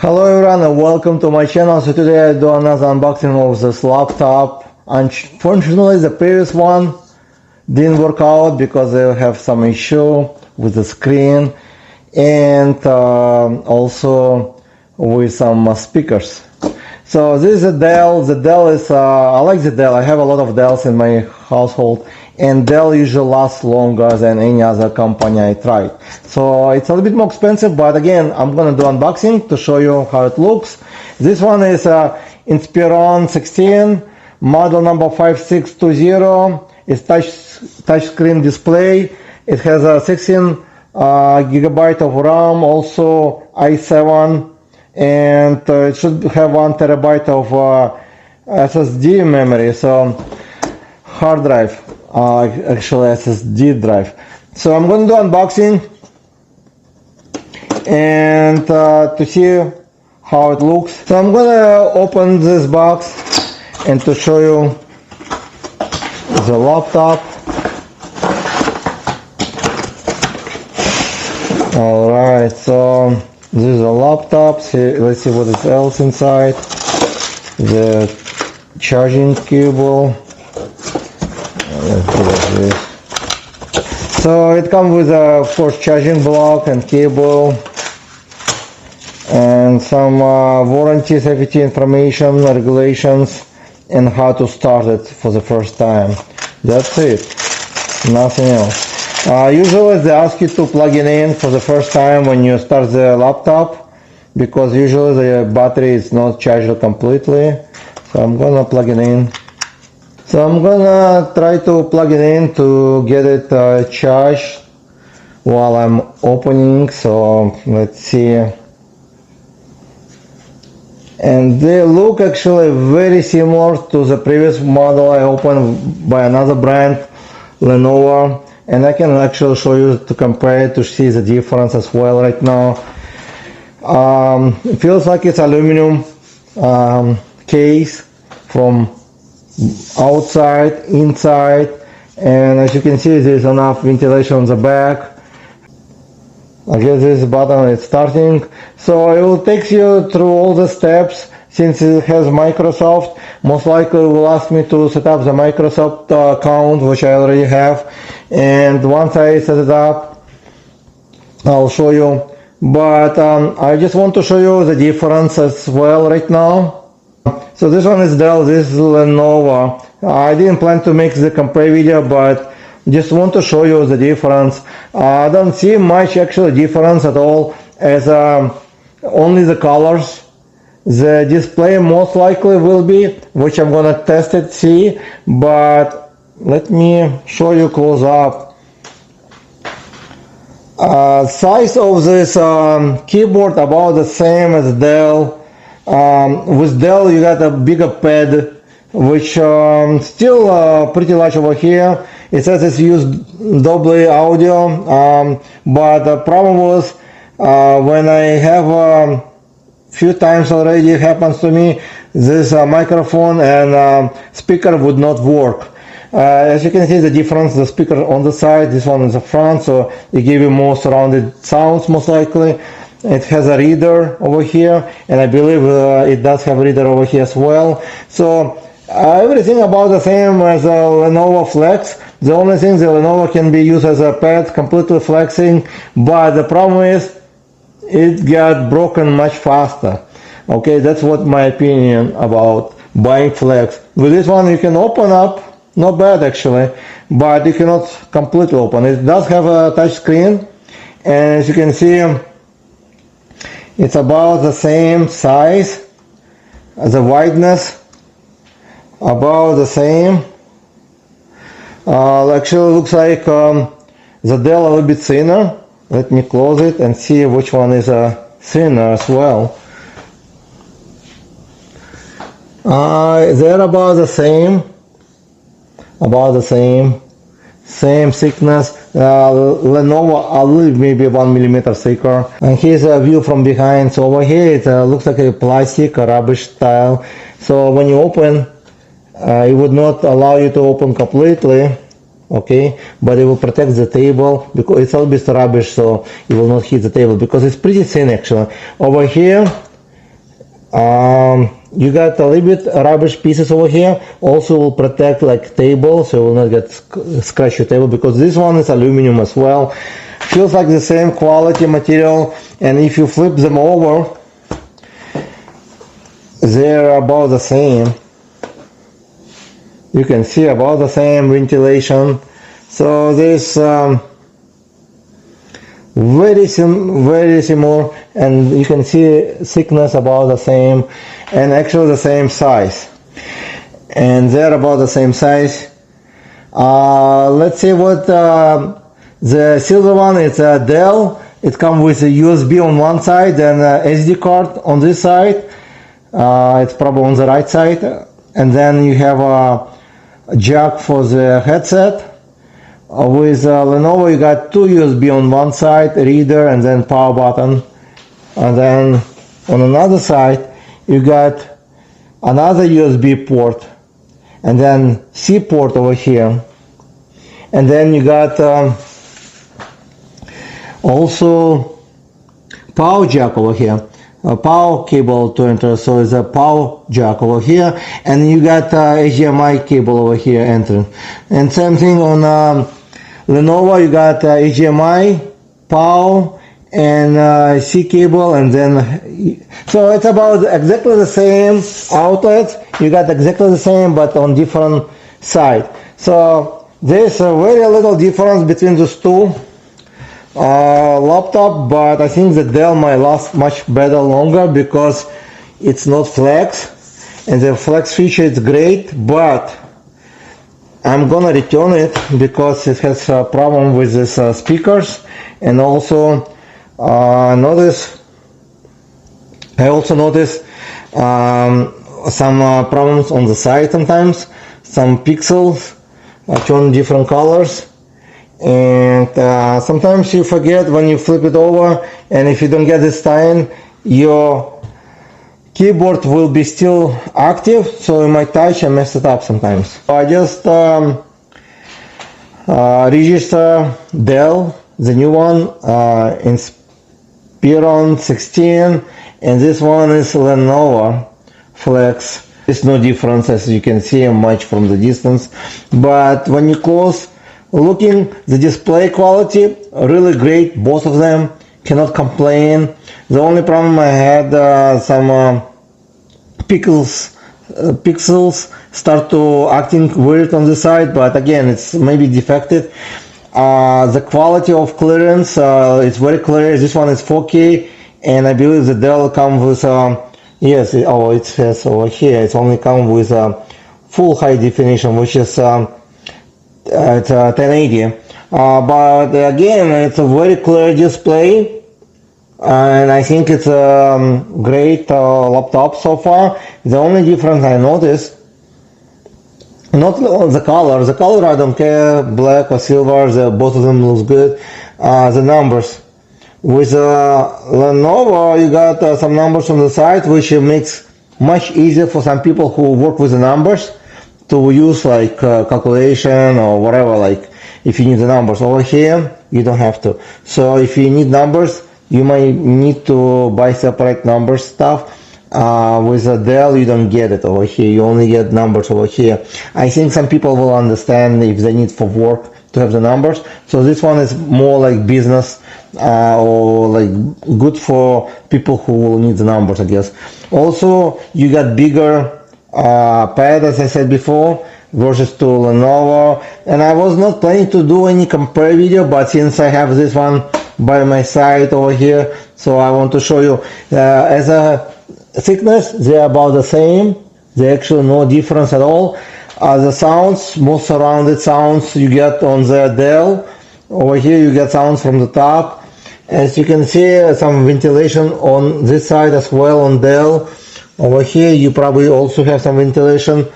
Hello everyone and welcome to my channel. So today I do another unboxing of this laptop. Unfortunately the previous one didn't work out because they have some issue with the screen and also with some speakers. So this is a Dell. The Dell is I like the Dell. I have a lot of Dells in my household, and Dell usually lasts longer than any other company I tried. So it's a little bit more expensive, but again, I'm gonna do unboxing to show you how it looks. This one is Inspiron 16, model number 5620. It's touch screen display. It has a 16 gigabyte of RAM, also i7, and it should have 1 terabyte of SSD memory. So hard drive, actually SSD drive. So I'm going to do unboxing and to see how it looks. So I'm going to open this box and to show you the laptop. Alright, so this is a laptop. Let's see what else inside. The charging cable. So it comes with a, of course, charging block and cable and some warranty, safety information, regulations, and how to start it for the first time. That's it, nothing else. Usually they ask you to plug it in for the first time when you start the laptop, because usually the battery is not charged completely. So I'm gonna plug it in. So I'm gonna try to plug it in to get it charged while I'm opening. So let's see. And they look actually very similar to the previous model I opened by another brand, Lenovo. And I can actually show you to compare it to see the difference as well right now. It feels like it's aluminum case from outside, inside, and as you can see there's enough ventilation on the back. I guess this button is starting, so it will take you through all the steps. Since it has Microsoft, most likely it will ask me to set up the Microsoft account, which I already have, and once I set it up I'll show you. But I just want to show you the difference as well right now. So this one is Dell, this is Lenovo. I didn't plan to make the compare video, but just want to show you the difference. I don't see much actually difference at all, as only the colors. The display most likely will be, which I'm gonna test it, see, but let me show you close up. Size of this keyboard about the same as Dell. With Dell you got a bigger pad, which still pretty large over here. It says it's used Dolby audio, but the problem was when I have few times already it happens to me, this microphone and speaker would not work. As you can see the difference, the speaker on the side, this one is the front, so it gives you more surrounded sounds most likely. It has a reader over here, and I believe it does have a reader over here as well. So everything about the same as a Lenovo Flex. The only thing, the Lenovo can be used as a pad, completely flexing, but the problem is it got broken much faster. Okay, that's what my opinion about buying Flex. With this one you can open up, not bad actually, but you cannot completely open. It does have a touch screen, and as you can see it's about the same size, the wideness about the same. Actually looks like the Dell a little bit thinner. Let me close it and see which one is thinner as well. They're about the same, same thickness. Lenovo a little, maybe 1 millimeter thicker. And here's a view from behind. So over here it looks like a plastic, a rubbish style. So when you open, it would not allow you to open completely. okay, but it will protect the table because it's a little bit rubbish, so it will not hit the table because it's pretty thin actually. Over here You got a little bit rubbish pieces over here. Also will protect like table, so you will not get scratch your table, because this one is aluminum as well. Feels like the same quality material, and if you flip them over, they're about the same. You can see about the same ventilation. So this very similar, and you can see thickness about the same, and actually the same size, and they're about the same size. Let's see what the silver one is. Dell. It comes with a USB on one side and a SD card on this side. It's probably on the right side, and then you have a jack for the headset. With Lenovo, you got two USB on one side, reader, and then power button. And then on another side, you got another USB port, and then C port over here. And then you got also power jack over here, a power cable to enter. So it's a power jack over here, and you got HDMI cable over here entering. And same thing on Lenovo, you got HDMI, power, and C cable, and then so it's about exactly the same outlets. You got exactly the same, but on different side. So there's a very little difference between those two laptop, but I think the Dell might last much better longer because it's not flex, and the flex feature is great, but I'm gonna return it because it has a problem with these speakers. And also I also noticed some problems on the side sometimes. Some pixels turn different colors, and sometimes you forget when you flip it over, and if you don't get this time, your keyboard will be still active, so you might touch and mess it up sometimes. I just register Dell, the new one, Inspiron 16, and this one is Lenovo Flex. There's no difference, as you can see much from the distance, but when you close looking, the display quality really great, both of them, cannot complain. The only problem I had, some pixels start to acting weird on the side, but again, it's maybe defective. The quality of clearance is very clear. This one is 4K, and I believe the Dell comes with yes, it says over here it's only comes with full high definition, which is it's 1080. But again, it's a very clear display, and I think it's a great laptop so far. The only difference I noticed, not the color. The color I don't care, black or silver. Both of them looks good. The numbers. With Lenovo, you got some numbers on the side, which makes much easier for some people who work with the numbers to use, like calculation or whatever. Like if you need the numbers over here, you don't have to. So if you need numbers, you might need to buy separate number stuff. With a Dell, you don't get it over here. You only get numbers over here. I think some people will understand if they need for work to have the numbers. So this one is more like business, or like good for people who will need the numbers, I guess. Also, you got bigger pad, as I said before, versus to Lenovo. And I was not planning to do any compare video, but since I have this one by my side over here, so I want to show you. As a thickness, they're about the same. There's actually no difference at all. The sounds, most surrounded sounds you get on the Dell. Over here you get sounds from the top. As you can see, some ventilation on this side as well on Dell. Over here you probably also have some ventilation.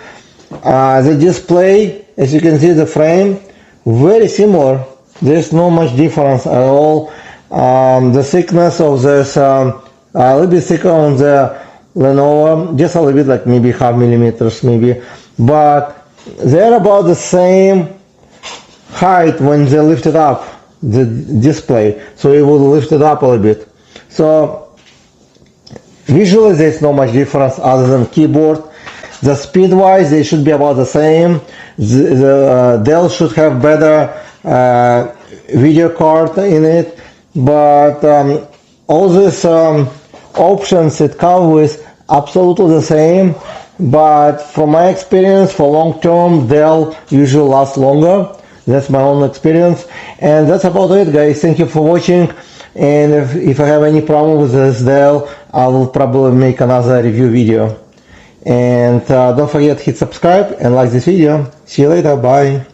The display, as you can see, the frame, very similar. There's no much difference at all. The thickness of this, a little bit thicker on the Lenovo, just a little bit, like maybe half millimeters maybe, but they're about the same height when they lift it up, the display, so it will lift it up a little bit. So Visually there's not much difference other than keyboard. The speed wise they should be about the same. The Dell should have better video card in it, but all these options it comes with absolutely the same. But from my experience, for long term, Dell usually lasts longer. That's my own experience. And that's about it, guys. Thank you for watching. And if I have any problem with this Dell, I will probably make another review video. And don't forget to hit subscribe and like this video. See you later. Bye.